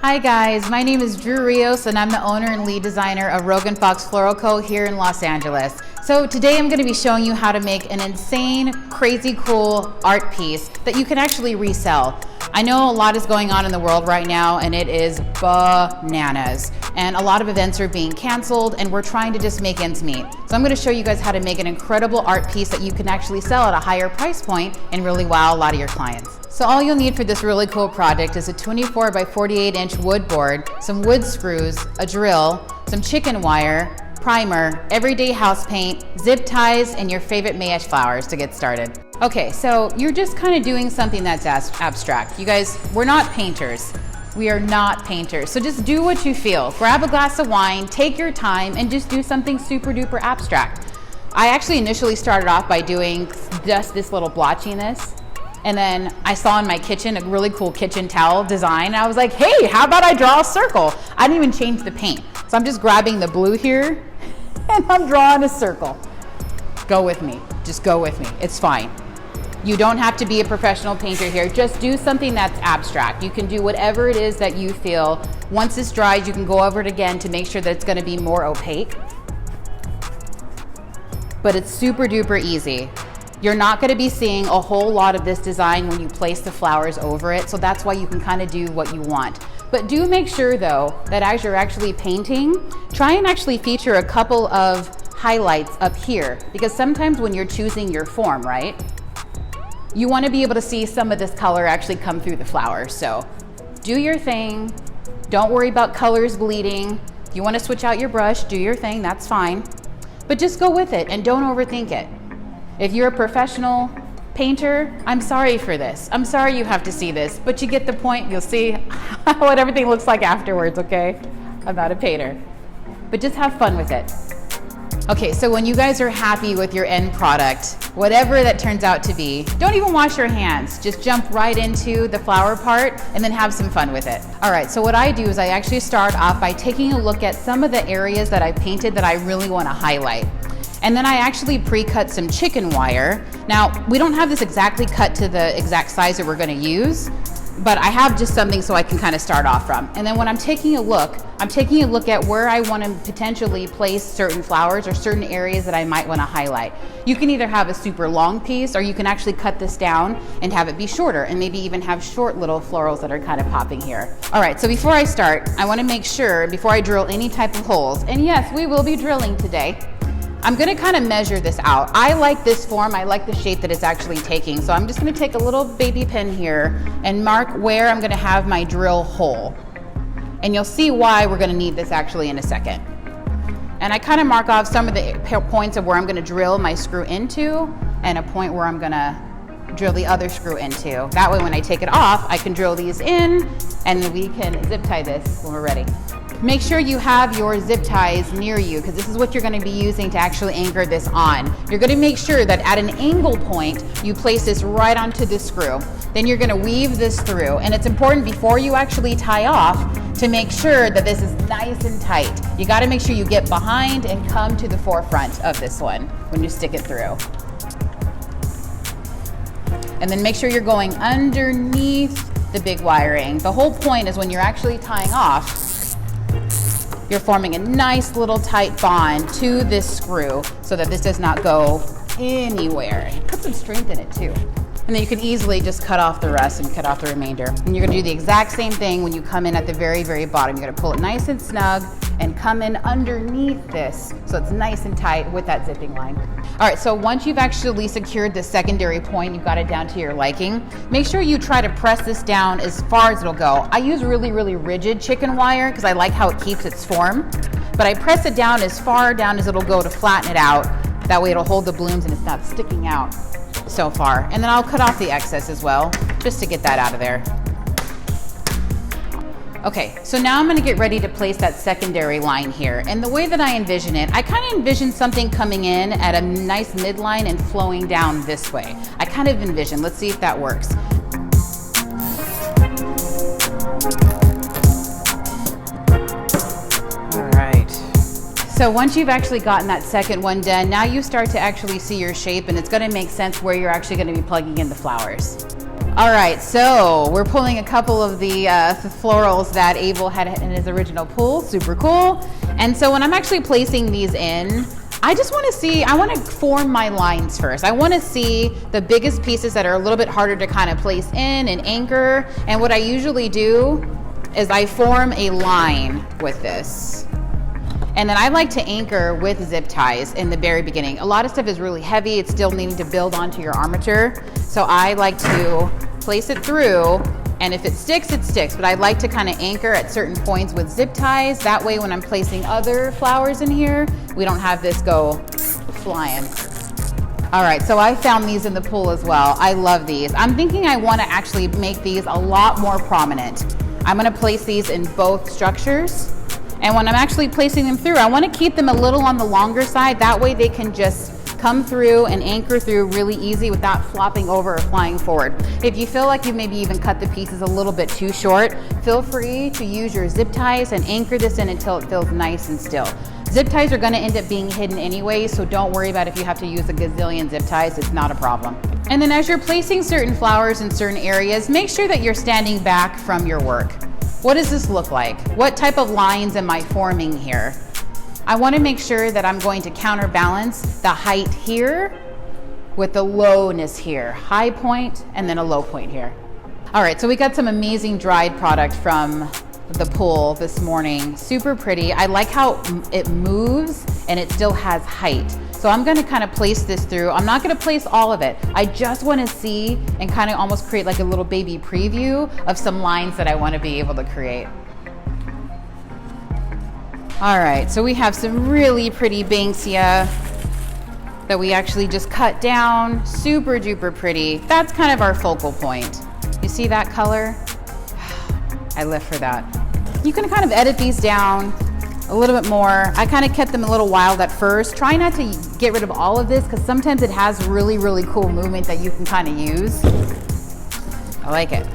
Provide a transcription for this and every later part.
Hi guys, my name is Drew Rios and I'm the owner and lead designer of Rogan Fox Floral Co. here in Los Angeles. So today I'm going to be showing you how to make an insane, crazy cool art piece that you can actually resell. I know a lot is going on in the world right now and it is bananas. And a lot of events are being canceled and we're trying to just make ends meet. So I'm going to show you guys how to make an incredible art piece that you can actually sell at a higher price point and really wow a lot of your clients. So all you'll need for this really cool project is a 24 by 48 inch wood board, some wood screws, a drill, some chicken wire, primer, everyday house paint, zip ties, and your favorite Mayesh flowers to get started. Okay, so you're just kind of doing something that's abstract. You guys, we're not painters. We are not painters. So just do what you feel. Grab a glass of wine, take your time, and just do something super duper abstract. I actually initially started off by doing just this little blotchiness. And then I saw in my kitchen a really cool kitchen towel design. And I was like, hey, how about I draw a circle? I didn't even change the paint. So I'm just grabbing the blue here and I'm drawing a circle. Go with me, just go with me, it's fine. You don't have to be a professional painter here. Just do something that's abstract. You can do whatever it is that you feel. Once this dries, you can go over it again to make sure that it's gonna be more opaque. But it's super duper easy. You're not gonna be seeing a whole lot of this design when you place the flowers over it, so that's why you can kind of do what you want. But do make sure though, that as you're actually painting, try and actually feature a couple of highlights up here, because sometimes when you're choosing your form, right? You wanna be able to see some of this color actually come through the flowers. So do your thing, don't worry about colors bleeding. If you wanna switch out your brush, do your thing, that's fine. But just go with it and don't overthink it. If you're a professional painter, I'm sorry for this. I'm sorry you have to see this, but you get the point. You'll see what everything looks like afterwards, okay? I'm not a painter, but just have fun with it. Okay, so when you guys are happy with your end product, whatever that turns out to be, don't even wash your hands. Just jump right into the flower part and then have some fun with it. All right, so what I do is I actually start off by taking a look at some of the areas that I painted that I really want to highlight. And then I actually pre-cut some chicken wire. Now, we don't have this exactly cut to the exact size that we're gonna use, but I have just something so I can kind of start off from. And then when I'm taking a look at where I want to potentially place certain flowers or certain areas that I might want to highlight. You can either have a super long piece or you can actually cut this down and have it be shorter and maybe even have short little florals that are kind of popping here. All right, so before I start, I want to make sure before I drill any type of holes, and yes, we will be drilling today, I'm gonna kind of measure this out. I like this form, I like the shape that it's actually taking. So I'm just gonna take a little baby pin here and mark where I'm gonna have my drill hole. And you'll see why we're gonna need this actually in a second. And I kind of mark off some of the points of where I'm gonna drill my screw into and a point where I'm gonna drill the other screw into. That way when I take it off, I can drill these in and then we can zip tie this when we're ready. Make sure you have your zip ties near you because this is what you're going to be using to actually anchor this on. You're going to make sure that at an angle point, you place this right onto the screw. Then you're going to weave this through. And it's important before you actually tie off to make sure that this is nice and tight. You got to make sure you get behind and come to the forefront of this one when you stick it through. And then make sure you're going underneath the big wiring. The whole point is when you're actually tying off, you're forming a nice little tight bond to this screw so that this does not go anywhere. Put some strength in it too. And then you can easily just cut off the rest and cut off the remainder. And you're gonna do the exact same thing when you come in at the very, very bottom. You're gonna pull it nice and snug and come in underneath this so it's nice and tight with that zipping line. All right, so once you've actually secured the secondary point, you've got it down to your liking, make sure you try to press this down as far as it'll go. I use really, really rigid chicken wire because I like how it keeps its form, but I press it down as far down as it'll go to flatten it out. That way it'll hold the blooms and it's not sticking out so far. And then I'll cut off the excess as well, just to get that out of there. Okay, so now I'm gonna get ready to place that secondary line here. And the way that I envision it, I kind of envision something coming in at a nice midline and flowing down this way. I kind of envision, let's see if that works. All right. So once you've actually gotten that second one done, now you start to actually see your shape and it's gonna make sense where you're actually gonna be plugging in the flowers. All right, so we're pulling a couple of the florals that Abel had in his original pool. Super cool. And so when I'm actually placing these in, I just want to see, I want to form my lines first. I want to see the biggest pieces that are a little bit harder to kind of place in and anchor. And what I usually do is I form a line with this. And then I like to anchor with zip ties in the very beginning. A lot of stuff is really heavy. It's still needing to build onto your armature. So I like to place it through, and if it sticks, it sticks. But I like to kind of anchor at certain points with zip ties. That way when I'm placing other flowers in here, we don't have this go flying. All right, so I found these in the pool as well. I love these. I'm thinking I want to actually make these a lot more prominent. I'm going to place these in both structures. And when I'm actually placing them through, I want to keep them a little on the longer side. That way they can just come through and anchor through really easy without flopping over or flying forward. If you feel like you maybe even cut the pieces a little bit too short, feel free to use your zip ties and anchor this in until it feels nice and still. Zip ties are going to end up being hidden anyway, so don't worry about if you have to use a gazillion zip ties. It's not a problem. And then as you're placing certain flowers in certain areas, make sure that you're standing back from your work. What does this look like? What type of lines am I forming here? I want to make sure that I'm going to counterbalance the height here with the lowness here. High point and then a low point here. All right, so we got some amazing dried product from the pool this morning. Super pretty. I like how it moves and it still has height. So I'm going to kind of place this through. I'm not going to place all of it. I just want to see and kind of almost create like a little baby preview of some lines that I want to be able to create. All right, so we have some really pretty Banksia that we actually just cut down. Super duper pretty. That's kind of our focal point. You see that color? I live for that. You can kind of edit these down a little bit more. I kind of kept them a little wild at first. Try not to get rid of all of this because sometimes it has really, really cool movement that you can kind of use. I like it.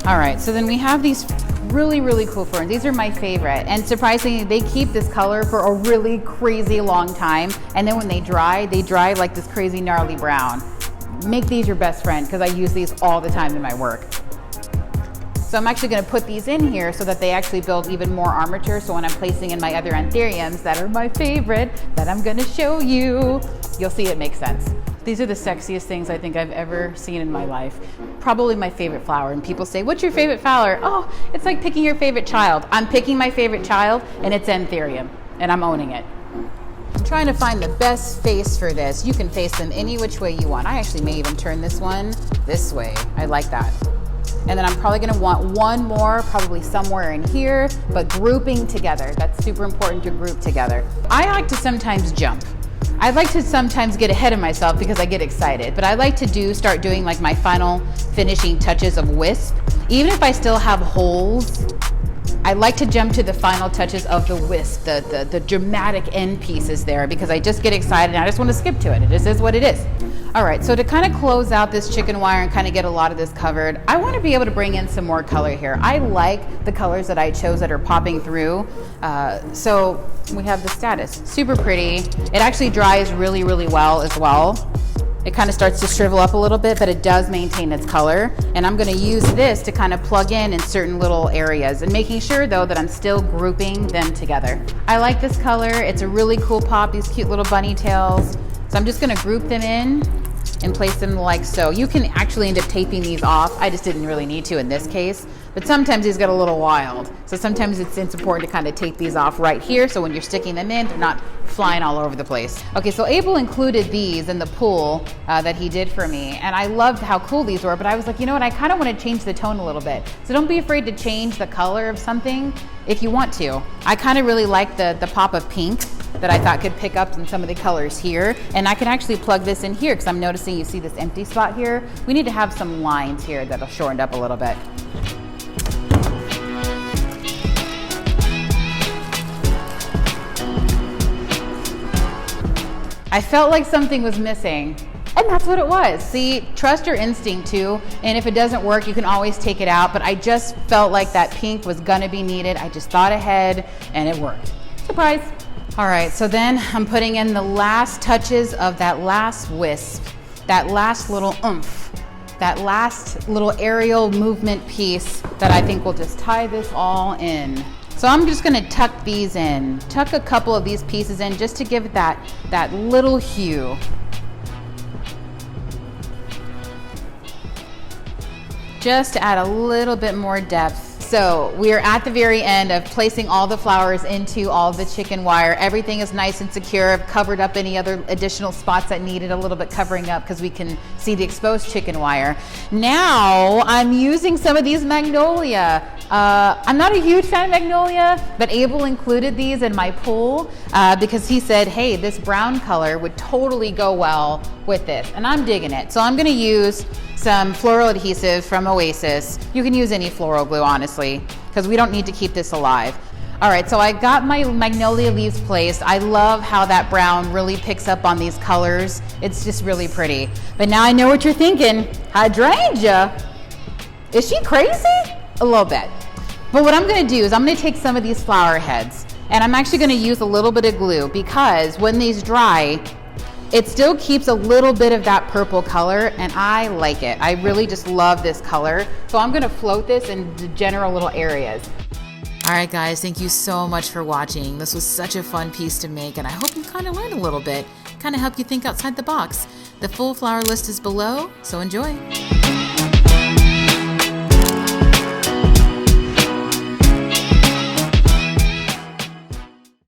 All right, so then we have these really, really cool ferns. These are my favorite. And surprisingly, they keep this color for a really crazy long time. And then when they dry like this crazy gnarly brown. Make these your best friend because I use these all the time in my work. So I'm actually going to put these in here so that they actually build even more armature. So when I'm placing in my other anthuriums that are my favorite that I'm going to show you, you'll see it makes sense. These are the sexiest things I think I've ever seen in my life. Probably my favorite flower. And people say, what's your favorite flower? Oh, it's like picking your favorite child. I'm picking my favorite child and it's Anthurium and I'm owning it. I'm trying to find the best face for this. You can face them any which way you want. I actually may even turn this one this way. I like that. And then I'm probably gonna want one more, probably somewhere in here, but grouping together. That's super important to group together. I like to sometimes jump. I like to sometimes get ahead of myself because I get excited, but I like to start doing like my final finishing touches of wisp. Even if I still have holes, I like to jump to the final touches of the wisp, the dramatic end pieces there because I just get excited and I just want to skip to it. It just is what it is. All right, so to kind of close out this chicken wire and kind of get a lot of this covered, I want to be able to bring in some more color here. I like the colors that I chose that are popping through. So we have the status, super pretty. It actually dries really, really well as well. It kind of starts to shrivel up a little bit, but it does maintain its color. And I'm gonna use this to kind of plug in certain little areas and making sure though that I'm still grouping them together. I like this color. It's a really cool pop, these cute little bunny tails. So I'm just gonna group them in and place them like so. You can actually end up taping these off. I just didn't really need to in this case, but sometimes these get a little wild. So sometimes it's important to kind of tape these off right here so when you're sticking them in, they're not flying all over the place. Okay, so Abel included these in the pool that he did for me, and I loved how cool these were, but I was like, you know what, I kind of want to change the tone a little bit. So don't be afraid to change the color of something if you want to. I kind of really like the pop of pink that I thought could pick up in some of the colors here, and I can actually plug this in here because I'm noticing you see this empty spot here. We need to have some lines here that'll shorten up a little bit. I felt like something was missing, and that's what it was. See, trust your instinct too, and if it doesn't work, you can always take it out, but I just felt like that pink was gonna be needed. I just thought ahead, and it worked. Surprise. All right, so then I'm putting in the last touches of that last wisp. that last little oomph, that last little aerial movement piece that I think will just tie this all in. So I'm just gonna tuck these in, tuck a couple of these pieces in just to give it that little hue. Just to add a little bit more depth. So we are at the very end of placing all the flowers into all the chicken wire. Everything is nice and secure. I've covered up any other additional spots that needed a little bit covering up because we can see the exposed chicken wire. Now I'm using some of these magnolia. I'm not a huge fan of magnolia, but Abel included these in my pool because he said, hey, this brown color would totally go well with this, and I'm digging it. So I'm gonna use some floral adhesive from Oasis. You can use any floral glue, honestly, because we don't need to keep this alive. All right, so I got my magnolia leaves placed. I love how that brown really picks up on these colors. It's just really pretty. But now I know what you're thinking. Hydrangea? Is she crazy? A little bit. But what I'm gonna do is I'm gonna take some of these flower heads and I'm actually gonna use a little bit of glue because when these dry, it still keeps a little bit of that purple color and I like it. I really just love this color. So I'm gonna float this in the general little areas. All right, guys, thank you so much for watching. This was such a fun piece to make and I hope you kind of learned a little bit, kind of help you think outside the box. The full flower list is below, so enjoy.